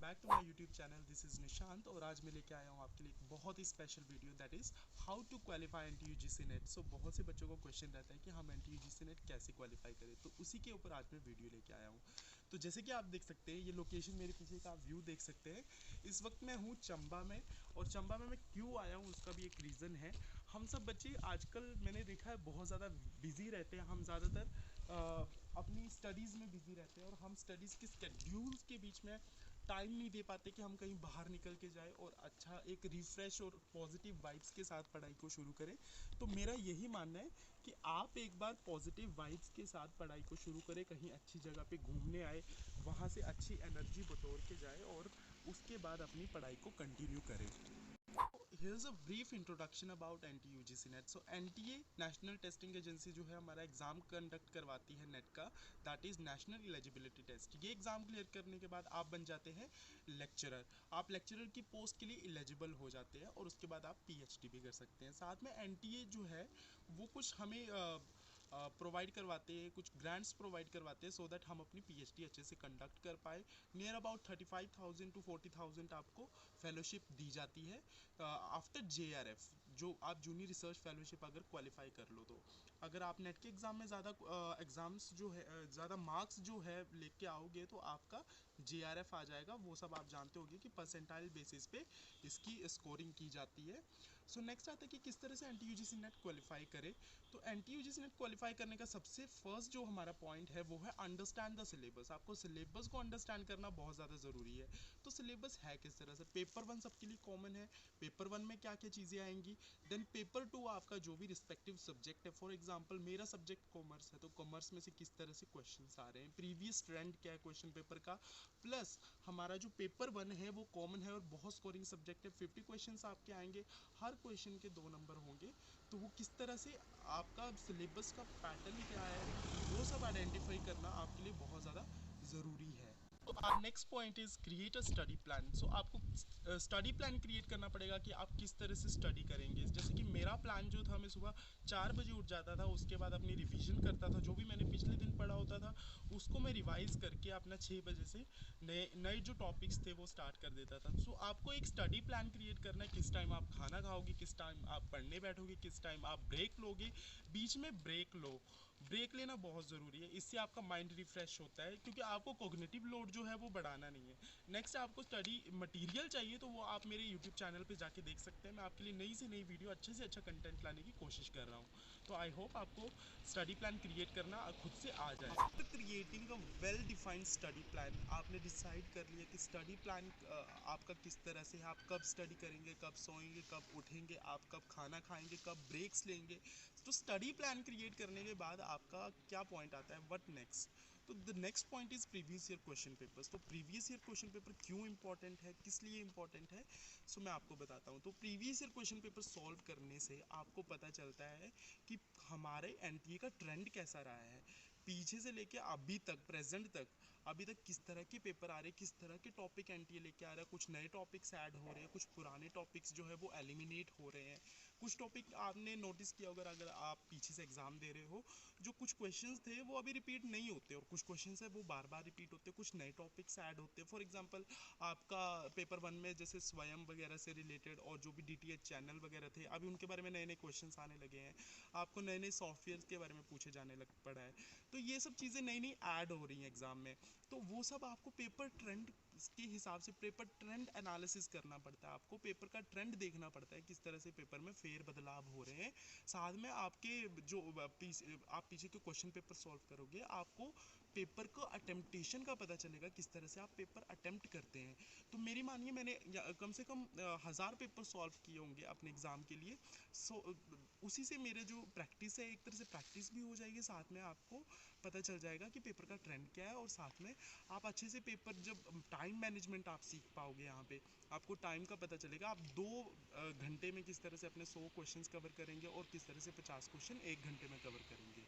Back to my YouTube channel. This is Nishant और आज मैं लेके आया हूँ आपके लिए एक बहुत ही special video that is how to qualify NT UGC NET. So बहुत से बच्चों को क्वेश्चन रहता है कि हम एनटीयूजीसी नेट कैसे क्वालिफाई करें, तो उसी के ऊपर आज मैं वीडियो लेके आया हूँ। तो जैसे कि आप देख सकते हैं, ये लोकेशन मेरे पीछे का आप व्यू देख सकते हैं। इस वक्त मैं हूँ चंबा में, और चंबा में मैं क्यों आया हूँ उसका भी एक रीज़न है। हम सब बच्चे आजकल मैंने देखा है बहुत ज़्यादा बिजी रहते हैं। हम ज़्यादातर अपनी स्टडीज़ में बिजी रहते हैं और हम स्टडीज़ के स्केड्यूल्स के बीच में टाइम नहीं दे पाते कि हम कहीं बाहर निकल के जाए और अच्छा एक रिफ़्रेश और पॉजिटिव वाइब्स के साथ पढ़ाई को शुरू करें। तो मेरा यही मानना है कि आप एक बार पॉजिटिव वाइब्स के साथ पढ़ाई को शुरू करें, कहीं अच्छी जगह पे घूमने आए, वहाँ से अच्छी एनर्जी बटोर के जाए और उसके बाद अपनी पढ़ाई को कंटिन्यू करें। Here's a brief introduction about NTUGC NET. So NTA National Testing Agency जो है हमारा एग्ज़ाम कंडक्ट करवाती है नेट का, that is National Eligibility Test. ये एग्ज़ाम क्लियर करने के बाद आप बन जाते हैं लेक्चरर। आप लेक्चरर की पोस्ट के लिए एलिजिबल हो जाते हैं और उसके बाद आप पीएचडी भी कर सकते हैं। साथ में एनटीए जो है वो कुछ हमें प्रोवाइड करवाते हैं, कुछ ग्रांट्स प्रोवाइड करवाते हैं सो दैट हम अपनी पीएचडी अच्छे से कंडक्ट कर पाए। नियर अबाउट 35,000 टू 40,000 आपको फेलोशिप दी जाती है आफ्टर जेआरएफ, जो आप जूनियर रिसर्च फेलोशिप अगर क्वालिफाई कर लो। तो अगर आप नेट के एग्ज़ाम में ज़्यादा एग्ज़ाम्स जो है ज़्यादा मार्क्स जो है लेके आओगे तो आपका जेआरएफ आ जाएगा। वो सब आप जानते होंगे कि परसेंटाइल बेसिस पे इसकी स्कोरिंग की जाती है। सो नेक्स्ट आता है कि किस तरह से एनटीयूजीसी नेट क्वालिफाई करे। तो एनटीयूजीसी नेट क्वालिफाई करने का सबसे फर्स्ट जो हमारा पॉइंट है वो है अंडरस्टैंड द सिलेबस। आपको सिलेबस को अंडरस्टैंड करना बहुत ज़्यादा ज़रूरी है। तो सिलेबस है किस तरह से, पेपर वन सबके लिए कॉमन है। पेपर वन में क्या क्या चीज़ें आएंगी, देन पेपर टू आपका जो भी रिस्पेक्टिव सब्जेक्ट है। फॉर एग्जांपल मेरा सब्जेक्ट कॉमर्स है, तो कॉमर्स में से किस तरह से क्वेश्चंस आ रहे हैं, प्रीवियस ट्रेंड क्या है क्वेश्चन पेपर का, प्लस हमारा जो पेपर वन है वो कॉमन है और बहुत स्कोरिंग सब्जेक्ट है। 50 क्वेश्चंस आपके आएंगे, हर क्वेश्चन के 2 नंबर होंगे। तो वो किस तरह से आपका सिलेबस का पैटर्न क्या है वो सब आइडेंटिफाई करना आपके लिए बहुत ज़्यादा ज़रूरी है। तो our next point is create a study plan. So आपको स्टडी प्लान क्रिएट करना पड़ेगा कि आप किस तरह से स्टडी करेंगे। जैसे कि मेरा प्लान जो था, मैं सुबह 4 बजे उठ जाता था, उसके बाद अपनी रिवीजन करता था, जो भी मैंने पिछले दिन पढ़ा होता था उसको मैं रिवाइज करके अपना 6 बजे से नए नए जो टॉपिक्स थे वो स्टार्ट कर देता था। सो आपको एक स्टडी प्लान क्रिएट करना है, किस टाइम आप खाना खाओगे, किस टाइम आप पढ़ने बैठोगे, किस टाइम आप ब्रेक लोगे। बीच में ब्रेक लो, ब्रेक लेना बहुत ज़रूरी है, इससे आपका माइंड रिफ्रेश होता है, क्योंकि आपको कॉग्निटिव लोड जो है वो बढ़ाना नहीं है। नेक्स्ट आपको स्टडी मटेरियल चाहिए, तो वो आप मेरे यूट्यूब चैनल पे जाके देख सकते हैं। मैं आपके लिए नई से नई वीडियो, अच्छे से अच्छा कंटेंट लाने की कोशिश कर रहा हूँ। तो आई होप आपको स्टडी प्लान क्रिएट करना खुद से आ जाए। After creating a well defined study plan, आपने डिसाइड कर लिया कि स्टडी प्लान आपका किस तरह से है, आप कब स्टडी करेंगे, कब सोएंगे, कब उठेंगे, आप कब खाना खाएंगे, कब ब्रेक्स लेंगे। तो स्टडी प्लान क्रिएट करने के बाद आपका क्या पॉइंट आता है, व्हाट नेक्स्ट। तो the next point is previous year question papers. तो प्रीवियस ईयर क्वेश्चन पेपर क्यों इंपॉर्टेंट है, किस लिए इंपॉर्टेंट है, सो मैं आपको बताता हूँ। तो previous year question paper solve करने से आपको पता चलता है कि हमारे एनटीए का ट्रेंड कैसा रहा है, पीछे से लेके अभी तक, प्रेजेंट तक, अभी तक किस तरह के पेपर आ रहे हैं, किस तरह के टॉपिक एनटीए लेके आ रहा है। कुछ नए टॉपिक्स ऐड हो रहे हैं, कुछ पुराने टॉपिक्स जो है वो एलिमिनेट हो रहे हैं। कुछ टॉपिक आपने नोटिस किया होगा, अगर आप पीछे से एग्जाम दे रहे हो, जो कुछ क्वेश्चंस थे वो अभी रिपीट नहीं होते और कुछ क्वेश्चंस है वो बार बार रिपीट होते हैं, कुछ नए टॉपिक्स ऐड होते हैं। फॉर एग्जांपल आपका पेपर वन में जैसे स्वयं वगैरह से रिलेटेड और जो भी डीटीएच चैनल वगैरह थे, अभी उनके बारे में नए नए क्वेश्चंस आने लगे हैं। आपको नए नए सॉफ्टवेयर के बारे में पूछे जाने लग पड़ा है। तो ये सब चीज़ें नई नई ऐड हो रही हैं एग्ज़ाम में। तो वो सब आपको पेपर ट्रेंड के हिसाब से पेपर ट्रेंड एनालिसिस करना पड़ता है, आपको पेपर का ट्रेंड देखना पड़ता है, किस तरह से पेपर में फेर बदलाव हो रहे हैं। साथ में आपके जो आप पीछे के क्वेश्चन पेपर सॉल्व करोगे, आपको पेपर का अटेम्प्टेशन का पता चलेगा, किस तरह से आप पेपर अटेम्प्ट करते हैं। तो मेरी मानिए मैंने कम से कम 1000 पेपर सॉल्व किए होंगे अपने एग्ज़ाम के लिए। सो उसी से मेरे जो प्रैक्टिस है, एक तरह से प्रैक्टिस भी हो जाएगी, साथ में आपको पता चल जाएगा कि पेपर का ट्रेंड क्या है, और साथ में आप अच्छे से पेपर, जब टाइम मैनेजमेंट आप सीख पाओगे, यहाँ पे आपको टाइम का पता चलेगा। आप 2 घंटे में किस तरह से अपने 100 क्वेश्चंस कवर करेंगे और किस तरह से 50 क्वेश्चन 1 घंटे में कवर करेंगे।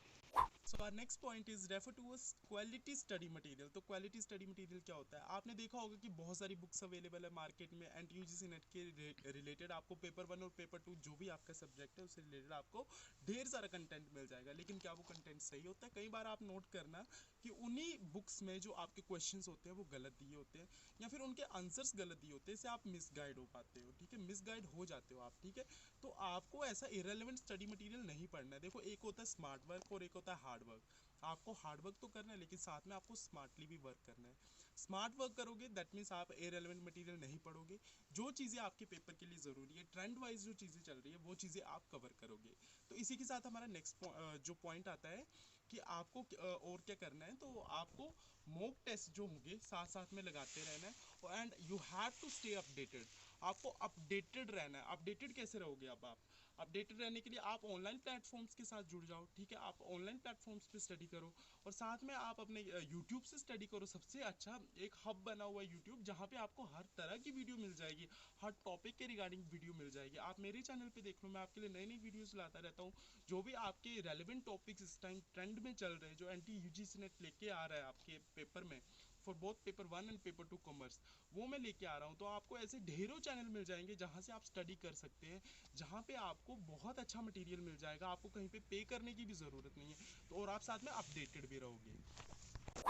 So our next point is refer to quality study material. तो क्वालिटी स्टडी मटेरियल क्या होता है? आपने देखा होगा कि बहुत सारी बुक्स अवेलेबल है मार्केट में एनटीयूजीसी नेट के रिलेटेड। आपको पेपर 1 और पेपर 2 जो भी आपका सब्जेक्ट है उससे रिलेटेड आपको ढेर सारा कंटेंट मिल जाएगा। लेकिन क्या वो कंटेंट सही होता है? कई बार आप नोट करना कि उन्हीं बुक्स में जो आपके क्वेश्चंस होते हैं वो गलत दिए होते हैं या फिर उनके आंसर्स गलत दिए होते हैं, इससे आप मिसगाइड हो पाते हो। ठीक है, मिसगाइड हो जाते हो आप। ठीक है, तो आपको ऐसा इरेलीवेंट स्टडी मटेरियल नहीं पढ़ना है। देखो, एक होता है स्मार्ट वर्क और एक होता है हार्ड वर्क। आपको हार्ड वर्क तो करना है लेकिन साथ में आपको स्मार्टली भी वर्क करना है। स्मार्ट वर्क करोगे दैट मीन्स आप इरेलीवेंट मटेरियल नहीं पढ़ोगे। जो चीज़ें आपके पेपर के लिए ज़रूरी है, ट्रेंड वाइज जो चीज़ें चल रही है वो चीज़ें आप कवर करोगे। तो इसी के साथ हमारा नेक्स्ट जो पॉइंट आता है कि आपको और क्या करना है। तो आपको मॉक टेस्ट जो होंगे साथ साथ में लगाते रहना है and you have to stay updated. आपको अपडेटेड रहना है। अपडेटेड कैसे रहोगे? अब आप अपडेटेड रहने के लिए आप ऑनलाइन प्लेटफॉर्म्स के साथ जुड़ जाओ। ठीक है, आप ऑनलाइन प्लेटफॉर्म्स पे स्टडी करो और साथ में आप अपने यूट्यूब से स्टडी करो। सबसे अच्छा एक हब बना हुआ है यूट्यूब, जहाँ पे आपको हर तरह की वीडियो मिल जाएगी, हर टॉपिक के रिगार्डिंग वीडियो मिल जाएगी। आप मेरे चैनल पे देख लो, मैं आपके लिए नई नई वीडियोस लाता रहता हूँ। जो भी आपके रेलिवेंट टॉपिक्स इस टाइम ट्रेंड में चल रहे हैं, जो एंटी यूजीसी नेट लेके आ रहा है आपके पेपर में for both paper 1 and paper 2 commerce, वो मैं लेके आ रहा हूँ। तो आपको ऐसे ढेरों चैनल मिल जाएंगे जहाँ से आप स्टडी कर सकते हैं, जहाँ पे आपको बहुत अच्छा मटेरियल मिल जाएगा। आपको कहीं पे करने की भी ज़रूरत नहीं है। तो और आप साथ में अपडेटेड भी रहोगे।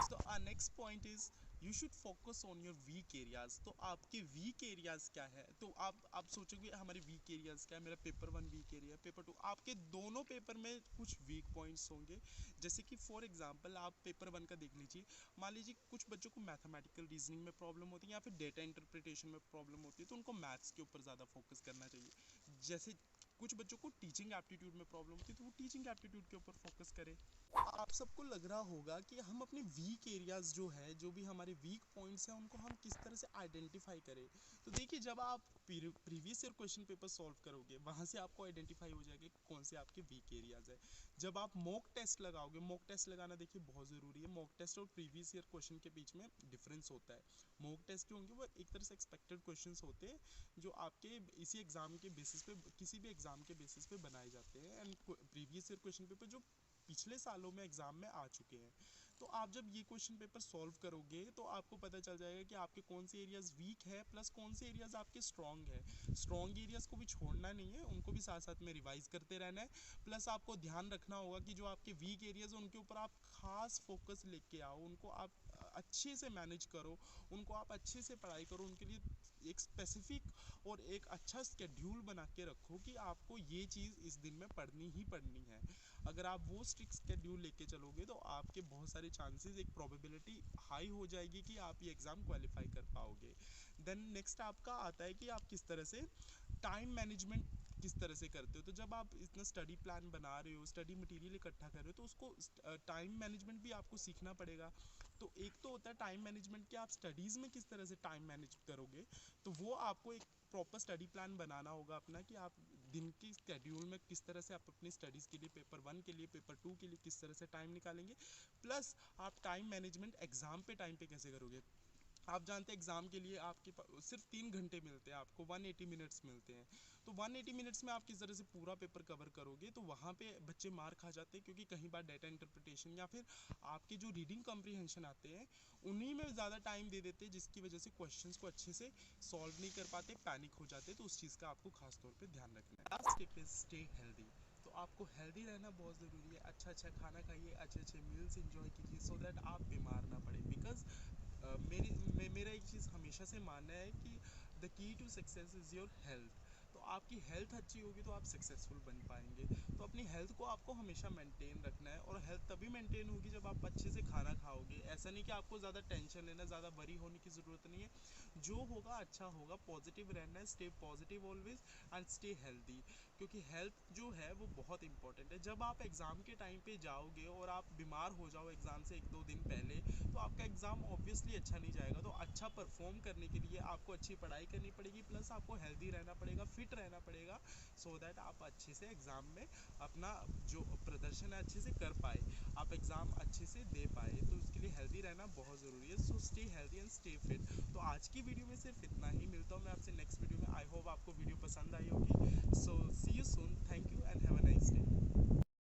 तो our next point is you should focus on your weak areas। तो आपके वीक एरियाज क्या है? तो आप सोचोगे हमारे वीक एरियाज क्या है? मेरा पेपर 1 वीक एरिया, पेपर 2, आपके दोनों पेपर में कुछ वीक पॉइंट्स होंगे। जैसे कि फॉर एग्जांपल आप पेपर 1 का देख लीजिए। मान लीजिए कुछ बच्चों को मैथमेटिकल रीजनिंग में प्रॉब्लम होती है या फिर डेटा इंटरप्रिटेशन में प्रॉब्लम होती है, तो उनको मैथ्स के ऊपर ज़्यादा फोकस करना चाहिए। जैसे कुछ बच्चों को टीचिंग एप्टीट्यूड में प्रॉब्लम होती है तो वो टीचिंग एप्टीट्यूड के ऊपर फोकस करें। आप सबको लग रहा होगा कि हम अपने वीक एरियाज जो है, जो भी हमारे वीक पॉइंट्स हैं, उनको हम किस तरह से आइडेंटिफाई करें। तो देखिए, जब आप previous year question paper solve करोगे वहाँ से आपको आइडेंटिफाई हो जाएगा कि कौन से आपके वीक एरियाज है। जब आप मॉक टेस्ट लगाओगे, मॉक टेस्ट लगाना देखिए बहुत ज़रूरी है। मॉक टेस्ट और प्रीवियस ईयर क्वेश्चन के बीच में डिफरेंस होता है। मॉक टेस्ट जो होंगे वो एक तरह से एक्सपेक्टेड क्वेश्चन होते हैं जो आपके इसी एग्जाम के बेसिस पे, किसी भी एग्जाम के बेसिस पे बनाए जाते हैं। And previous year question paper जो पिछले सालों में एग्जाम में आ चुके हैं। तो आप जब ये क्वेश्चन पेपर सॉल्व करोगे तो आपको पता चल जाएगा कि आपके कौन से एरियाज वीक है प्लस कौन से एरियाज आपके स्ट्रॉन्ग है। स्ट्रॉन्ग एरियाज को भी छोड़ना नहीं है, उनको भी साथ साथ में रिवाइज करते रहना है। प्लस आपको ध्यान रखना होगा कि जो आपके वीक एरियाज उनके ऊपर आप खास फोकस लेके आओ, उनको आप अच्छे से मैनेज करो, उनको आप अच्छे से पढ़ाई करो। उनके लिए एक स्पेसिफिक और एक अच्छा स्केड्यूल बना के रखो कि आपको ये चीज़ इस दिन में पढ़नी ही पढ़नी है। अगर आप वो स्ट्रिक्ट स्केड्यूल लेके चलोगे तो आपके बहुत सारे चांसेस, एक प्रोबेबिलिटी हाई हो जाएगी कि आप ये एग्ज़ाम क्वालिफाई कर पाओगे। देन नेक्स्ट आपका आता है कि आप किस तरह से टाइम मैनेजमेंट किस तरह से करते हो। तो जब आप इतना स्टडी प्लान बना रहे हो, स्टडी मटेरियल इकट्ठा कर रहे हो, तो उसको टाइम मैनेजमेंट भी आपको सीखना पड़ेगा। तो एक तो होता है टाइम मैनेजमेंट कि आप स्टडीज़ में किस तरह से टाइम मैनेज करोगे। तो वो आपको एक प्रॉपर स्टडी प्लान बनाना होगा अपना कि आप दिन की स्केड्यूल में किस तरह से आप अपनी स्टडीज़ के लिए, पेपर 1 के लिए, पेपर 2 के लिए किस तरह से टाइम निकालेंगे। प्लस आप टाइम मैनेजमेंट एग्ज़ाम पे टाइम पे कैसे करोगे। आप जानते हैं एग्ज़ाम के लिए आपके सिर्फ 3 घंटे मिलते हैं, आपको 180 मिनट्स मिलते हैं। तो 180 मिनट्स में आप किस तरह से पूरा पेपर कवर करोगे। तो वहाँ पे बच्चे मार खा जाते हैं क्योंकि कहीं बार डाटा इंटरप्रिटेशन या फिर आपके जो रीडिंग कॉम्प्रीहेंशन आते हैं उन्हीं में ज़्यादा टाइम दे देते हैं, जिसकी वजह से क्वेश्चंस को अच्छे से सॉल्व नहीं कर पाते, पैनिक हो जाते। तो उस चीज़ का आपको खास तौर पर ध्यान रखना है। Last tip is stay healthy. तो आपको हेल्दी रहना बहुत ज़रूरी है। अच्छा अच्छा खाना खाइए, अच्छे अच्छे मील्स इंजॉय कीजिए सो दैट आप बीमार ना पड़े। बिकॉज मेरा एक चीज़ हमेशा से मानना है कि the key to success is your health. तो आपकी हेल्थ अच्छी होगी तो आप सक्सेसफुल बन पाएंगे। तो अपनी हेल्थ को आपको हमेशा मेंटेन रखना है और हेल्थ तभी मेंटेन होगी जब आप अच्छे से खाना खाओगे। ऐसा नहीं कि आपको ज़्यादा टेंशन लेना, ज़्यादा वरी होने की ज़रूरत नहीं है। जो होगा अच्छा होगा, पॉजिटिव रहना है, stay positive always and stay healthy. क्योंकि हेल्थ जो है वो बहुत इंपॉर्टेंट है। जब आप एग्ज़ाम के टाइम पे जाओगे और आप बीमार हो जाओ एग्ज़ाम से 1-2 दिन पहले, तो आपका एग्ज़ाम ऑब्वियसली अच्छा नहीं जाएगा। तो अच्छा परफॉर्म करने के लिए आपको अच्छी पढ़ाई करनी पड़ेगी, प्लस आपको हेल्दी रहना पड़ेगा, फिट रहना पड़ेगा सो दैट आप अच्छे से एग्ज़ाम में अपना जो प्रदर्शन है अच्छे से कर पाए, आप एग्ज़ाम अच्छे से दे पाए। तो उसके लिए हेल्दी रहना बहुत ज़रूरी है। So stay healthy and stay fit. तो आज की वीडियो में सिर्फ इतना ही। मिलता हूँ मैं आपसे नेक्स्ट वीडियो में। आई होप आपको वीडियो पसंद आई होगी। So see you soon. Thank you and have a nice day.